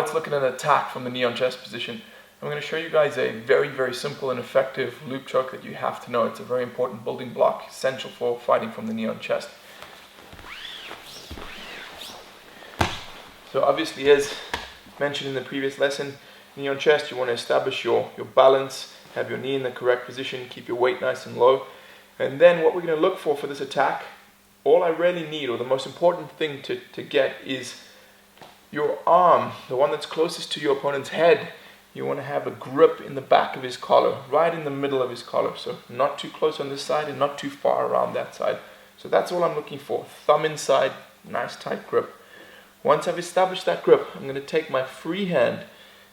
let's look at an attack from the knee on chest position. I'm going to show you guys a very, very simple and effective loop choke that you have to know. It's a very important building block, essential for fighting from the knee on chest. So obviously, as mentioned in the previous lesson, knee on chest, you want to establish your balance, have your knee in the correct position, keep your weight nice and low. And then what we're going to look for this attack, all I really need, or the most important thing to get, is your arm, the one that's closest to your opponent's head. You want to have a grip in the back of his collar, right in the middle of his collar. So not too close on this side and not too far around that side. So that's all I'm looking for. Thumb inside, nice tight grip. Once I've established that grip, I'm going to take my free hand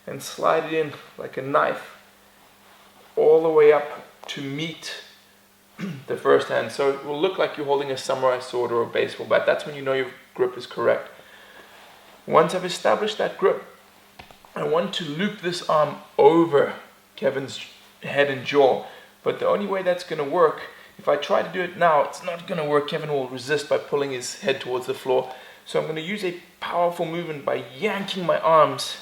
and slide it in like a knife all the way up to meet the first hand. So it will look like you're holding a samurai sword or a baseball bat. That's when you know your grip is correct. Once I've established that grip, I want to loop this arm over Kevin's head and jaw. But the only way that's going to work, if I try to do it now, it's not going to work. Kevin will resist by pulling his head towards the floor. So I'm going to use a powerful movement by yanking my arms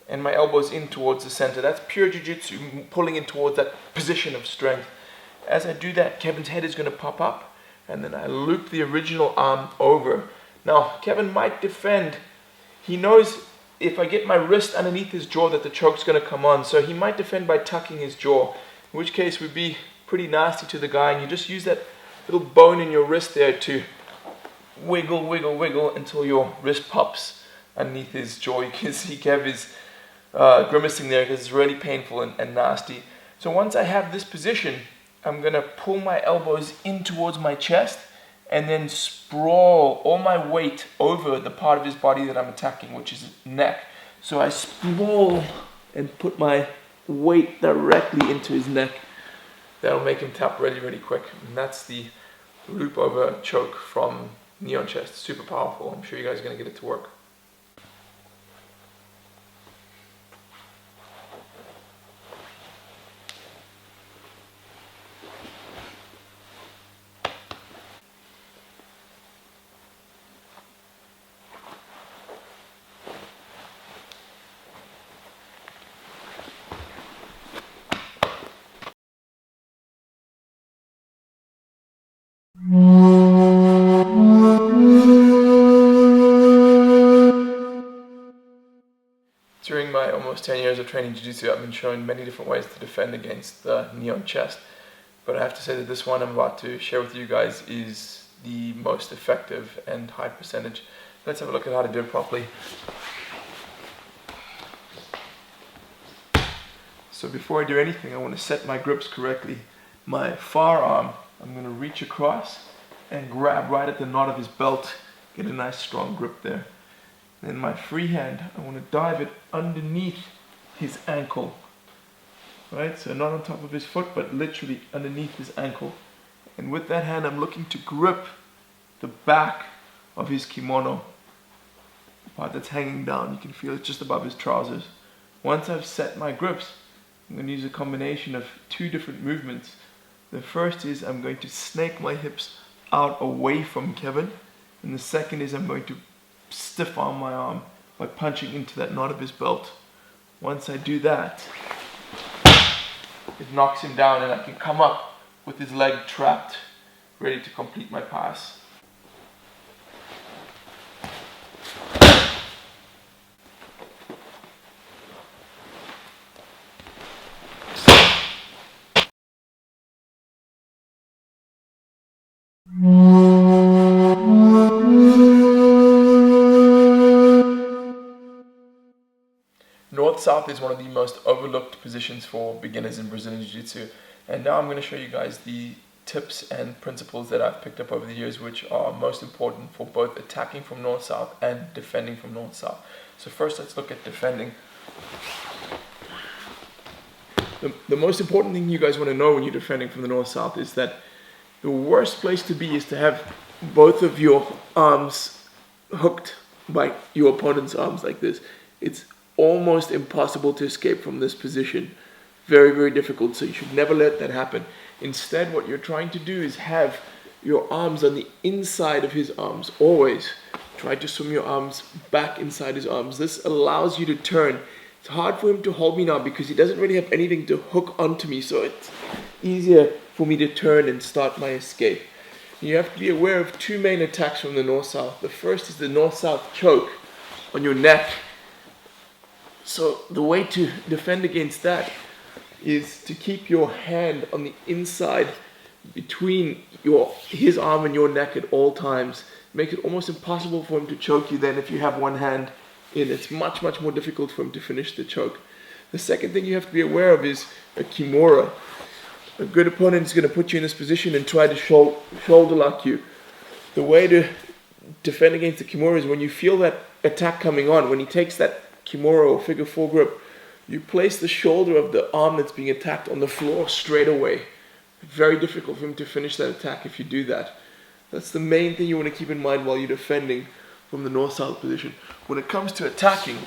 and my elbows in towards the center. That's pure Jiu Jitsu, pulling in towards that position of strength. As I do that, Kevin's head is going to pop up, and then I loop the original arm over. Now, Kevin might defend. He knows if I get my wrist underneath his jaw that the choke's going to come on, so he might defend by tucking his jaw, in which case would be pretty nasty to the guy, and you just use that little bone in your wrist there to wiggle, wiggle, wiggle until your wrist pops underneath his jaw. You can see Kev is grimacing there because it's really painful and nasty. So once I have this position, I'm going to pull my elbows in towards my chest and then sprawl all my weight over the part of his body that I'm attacking, which is his neck. So I sprawl and put my weight directly into his neck. That'll make him tap really, really quick. And that's the loop over choke from knee on chest. Super powerful. I'm sure you guys are going to get it to work. During my almost 10 years of training Jiu Jitsu, I've been shown many different ways to defend against the knee on chest. But I have to say that this one I'm about to share with you guys is the most effective and high percentage. Let's have a look at how to do it properly. So before I do anything, I want to set my grips correctly. My far arm, I'm going to reach across and grab right at the knot of his belt, get a nice strong grip there. Then my free hand, I want to dive it underneath his ankle. Right, so not on top of his foot, but literally underneath his ankle. And with that hand, I'm looking to grip the back of his kimono, the part that's hanging down. You can feel it just above his trousers. Once I've set my grips, I'm going to use a combination of two different movements. The first is I'm going to snake my hips out away from Kevin, and the second is I'm going to stiff arm my arm by punching into that knot of his belt. Once I do that, it knocks him down and I can come up with his leg trapped, ready to complete my pass. North-South is one of the most overlooked positions for beginners in Brazilian Jiu-Jitsu, and now I'm going to show you guys the tips and principles that I've picked up over the years which are most important for both attacking from North-South and defending from North-South. So first let's look at defending. The most important thing you guys want to know when you're defending from the North-South is that the worst place to be is to have both of your arms hooked by your opponent's arms like this. It's almost impossible to escape from this position. Very, very difficult, so you should never let that happen. Instead, what you're trying to do is have your arms on the inside of his arms, always. try to swim your arms back inside his arms. This allows you to turn. It's hard for him to hold me now because he doesn't really have anything to hook onto me, so it's easier for me to turn and start my escape. You have to be aware of two main attacks from the north-south. The first is the north-south choke on your neck. So the way to defend against that is to keep your hand on the inside between his arm and your neck at all times. Make it almost impossible for him to choke you then if you have one hand in. It's much more difficult for him to finish the choke. The second thing you have to be aware of is a kimura. A good opponent is going to put you in this position and try to shoulder lock you. The way to defend against the kimura is when you feel that attack coming on, when he takes that kimura or figure four grip, you place the shoulder of the arm that's being attacked on the floor straight away. Very difficult for him to finish that attack if you do that. That's the main thing you want to keep in mind while you're defending from the north-south position. When it comes to attacking,